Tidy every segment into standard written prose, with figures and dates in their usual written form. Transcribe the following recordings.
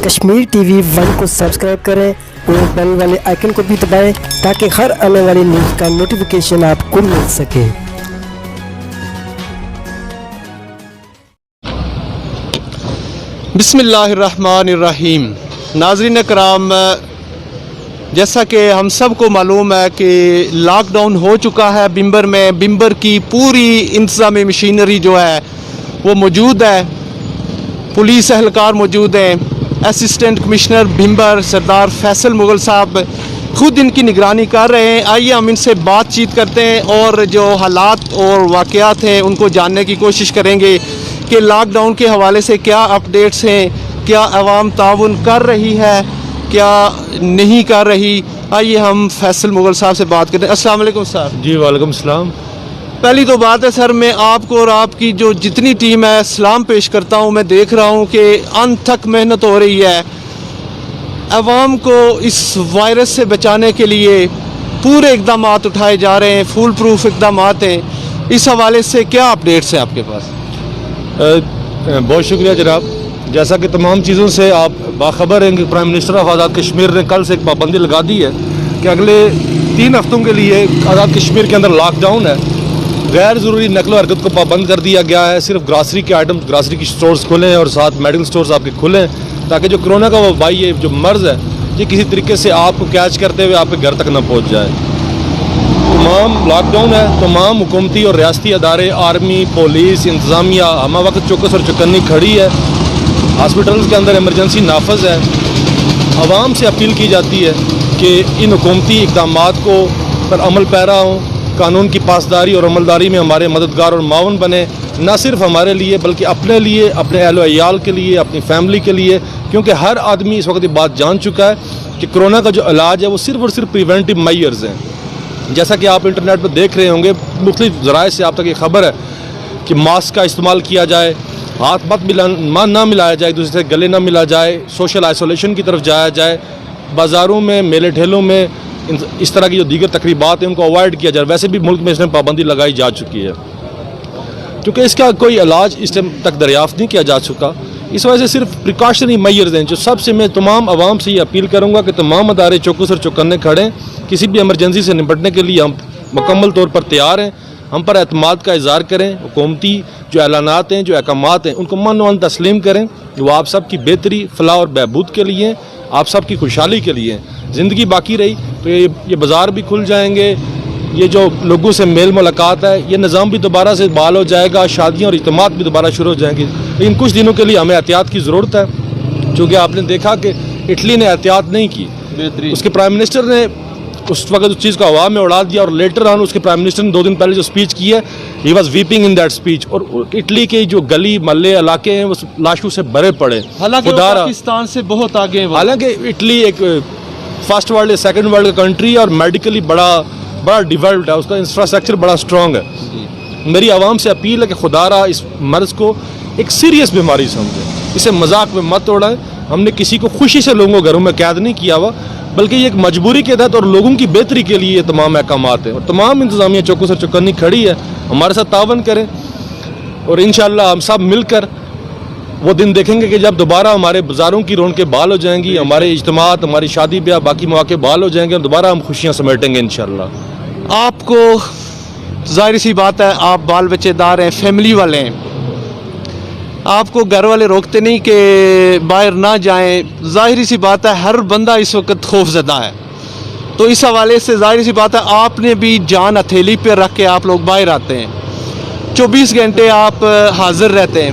Kashmir T V 1 کو subscribe کریں اور بیل والے آئیکن کو بھی دبائیں تاکہ ہر آنے والی نیوز کا نوٹیفیکیشن آپ کو مل سکے۔ بسم اللہ الرحمن الرحیم۔ ناظرین کرام، جیسا کہ ہم سب کو معلوم ہے کہ لاک ڈاؤن ہو چکا ہے بمبر میں، بمبر کی پوری انتظامی مشینری جو ہے وہ موجود ہے، پولیس اہلکار موجود ہیں، اسسٹنٹ کمشنر بمبر سردار فیصل مغل صاحب خود ان کی نگرانی کر رہے ہیں۔ آئیے ہم ان سے بات چیت کرتے ہیں اور جو حالات اور واقعات ہیں ان کو جاننے کی کوشش کریں گے کہ لاک ڈاؤن کے حوالے سے کیا اپڈیٹس ہیں، کیا عوام تعاون کر رہی ہے، کیا نہیں کر رہی۔ آئیے ہم فیصل مغل صاحب سے بات کرتے ہیں۔ السلام علیکم صاحب۔ جی وعلیکم السلام۔ پہلی تو بات ہے سر، میں آپ کو اور آپ کی جو جتنی ٹیم ہے سلام پیش کرتا ہوں۔ میں دیکھ رہا ہوں کہ انتھک محنت ہو رہی ہے، عوام کو اس وائرس سے بچانے کے لیے پورے اقدامات اٹھائے جا رہے ہیں، فول پروف اقدامات ہیں۔ اس حوالے سے کیا اپڈیٹس ہیں آپ کے پاس؟ بہت شکریہ جناب۔ جیسا کہ تمام چیزوں سے آپ باخبر ہیں کہ prime minister of Azad Kashmir نے کل سے ایک پابندی لگا دی ہے کہ اگلے 3 ہفتوں کے لیے آزاد کشمیر کے اندر لاک ڈاؤن ہے۔ غیر ضروری نقل و حرکت کو پابند کر دیا گیا ہے۔ صرف گراسری کے آئٹم، گراسری کی سٹورز کھلیں اور ساتھ میڈیکل سٹورز آپ کے کھلیں تاکہ جو کرونا کا وبائی ہے، جو مرض ہے، یہ کسی طریقے سے آپ کو کیچ کرتے ہوئے آپ کے گھر تک نہ پہنچ جائے۔ تمام لاک ڈاؤن ہے، تمام حکومتی اور ریاستی ادارے، آرمی، پولیس، انتظامیہ ہمہ وقت چوکس اور چوکنی کھڑی ہے۔ ہاسپٹلز کے اندر ایمرجنسی نافذ ہے۔ عوام سے اپیل کی جاتی ہے کہ ان حکومتی اقدامات کو پر عمل پیرا ہوں، قانون کی پاسداری اور عملداری میں ہمارے مددگار اور معاون بنے، نہ صرف ہمارے لیے بلکہ اپنے لیے، اپنے اہل و عیال کے لیے، اپنی فیملی کے لیے، کیونکہ ہر آدمی اس وقت یہ بات جان چکا ہے کہ کرونا کا جو علاج ہے وہ صرف اور صرف پریونٹیو میئرز ہیں۔ جیسا کہ آپ انٹرنیٹ پہ دیکھ رہے ہوں گے، مختلف ذرائع سے آپ تک یہ خبر ہے کہ ماسک کا استعمال کیا جائے، ہاتھ نہ ملایا جائے، ایک دوسرے سے گلے نہ ملا جائے، سوشل آئسولیشن کی طرف جایا جائے، بازاروں میں، میلے ٹھیلوں میں اس طرح کی جو دیگر تقریبات ہیں ان کو اوائڈ کیا جائے۔ ویسے بھی ملک میں اس میں پابندی لگائی جا چکی ہے کیونکہ اس کا کوئی علاج اس ٹائم تک دریافت نہیں کیا جا چکا۔ اس وجہ سے صرف پریکاشنری میئرز ہیں جو سب سے میں تمام عوام سے یہ اپیل کروں گا کہ تمام ادارے چوکس اور چوکنے کھڑیں، کسی بھی ایمرجنسی سے نپٹنے کے لیے ہم مکمل طور پر تیار ہیں۔ ہم پر اعتماد کا اظہار کریں، حکومتی جو اعلانات ہیں، جو احکامات ہیں، ان کو من و عن تسلیم کریں۔ وہ آپ سب کی بہتری، فلاح اور بہبود کے لیے، آپ سب کی خوشحالی کے لیے۔ زندگی باقی رہی تو یہ بازار بھی کھل جائیں گے، یہ جو لوگوں سے میل ملاقات ہے، یہ نظام بھی دوبارہ سے بحال ہو جائے گا، شادیاں اور اجتماعات بھی دوبارہ شروع ہو جائیں گی۔ لیکن کچھ دنوں کے لیے ہمیں احتیاط کی ضرورت ہے، چونکہ آپ نے دیکھا کہ اٹلی نے احتیاط نہیں کی۔ اس کے پرائم منسٹر نے اس وقت اس چیز کو ہوا میں اڑا دیا، اور لیٹر آن اس کے پرائم منسٹر نے 2 دن پہلے جو اسپیچ کی ہے، he was vaping in that speech, اور اٹلی کے جو گلی محلے علاقے ہیں وہ لاشوں سے بھرے پڑے۔ حالانکہ وہ پاکستان سے بہت آگے ہیں۔ حالانکہ اٹلی ایک فرسٹ ورلڈ یا سیکنڈ ورلڈ کا کنٹری ہے اور میڈیکلی بڑا ڈیولپڈ ہے، اس کا انفراسٹرکچر بڑا اسٹرانگ ہے۔ میری عوام سے اپیل ہے کہ خدا را اس مرض کو ایک سیریس بیماری سمجھیں، اسے مذاق میں مت اڑائیں۔ ہم نے کسی کو خوشی سے لوگوں کو گھروں میں قید نہیں کیا ہوا، بلکہ یہ ایک مجبوری کے تحت اور لوگوں کی بہتری کے لیے یہ تمام احکامات ہیں، اور تمام انتظامیہ چوکس اور چوکنی کھڑی ہے۔ ہمارے ساتھ تعاون کریں اور انشاءاللہ ہم سب مل کر وہ دن دیکھیں گے کہ جب دوبارہ ہمارے بازاروں کی رونقیں بحال ہو جائیں گی، ہمارے اجتماعات، ہماری شادی بیاہ، باقی مواقع بحال ہو جائیں گے، اور دوبارہ ہم خوشیاں سمیٹیں گے انشاءاللہ۔ آپ کو ظاہر سی بات ہے، آپ بال بچے دار ہیں، فیملی والے ہیں، آپ کو گھر والے روکتے نہیں کہ باہر نہ جائیں۔ ظاہری سی بات ہے، ہر بندہ اس وقت خوف زدہ ہے، تو اس حوالے سے ظاہر سی بات ہے آپ نے بھی جان ہتھیلی پہ رکھ کے آپ لوگ باہر آتے ہیں، 24 گھنٹے آپ حاضر رہتے ہیں،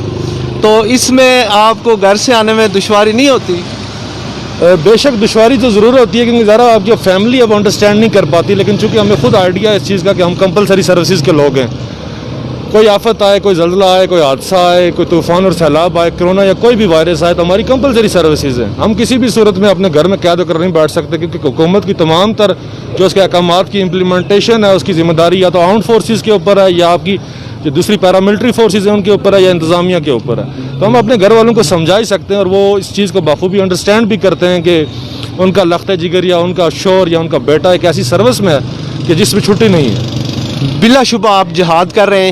تو اس میں آپ کو گھر سے آنے میں دشواری نہیں ہوتی؟ بے شک دشواری تو ضرور ہوتی ہے، کیونکہ ذرا آپ کی فیملی اب انڈرسٹینڈ نہیں کر پاتی، لیکن چونکہ ہمیں خود آئیڈیا ہے اس چیز کا کہ ہم کمپلسری سروسز کے لوگ ہیں۔ کوئی آفت آئے، کوئی زلزلہ آئے، کوئی حادثہ آئے، کوئی طوفان اور سیلاب آئے، کرونا یا کوئی بھی وائرس آئے، تو ہماری کمپلسری سروسز ہیں۔ ہم کسی بھی صورت میں اپنے گھر میں قید ہو کر نہیں بیٹھ سکتے، کیونکہ حکومت کی تمام تر جو اس کے احکامات کی امپلیمنٹیشن ہے، اس کی ذمہ داری یا تو آرمڈ فورسز کے اوپر ہے، یا آپ کی جو دوسری پیراملٹری فورسز ہیں ان کے اوپر ہے، یا انتظامیہ کے اوپر ہے۔ تو ہم اپنے گھر والوں کو سمجھا ہی سکتے ہیں، اور وہ اس چیز کو بخوبی انڈرسٹینڈ بھی کرتے ہیں کہ ان کا لخت جگر یا ان کا شور یا ان کا بیٹا ایک ایسی سروس میں ہے کہ جس میں چھٹی نہیں ہے۔ بلا شبہ آپ جہاد کر رہے ہیں۔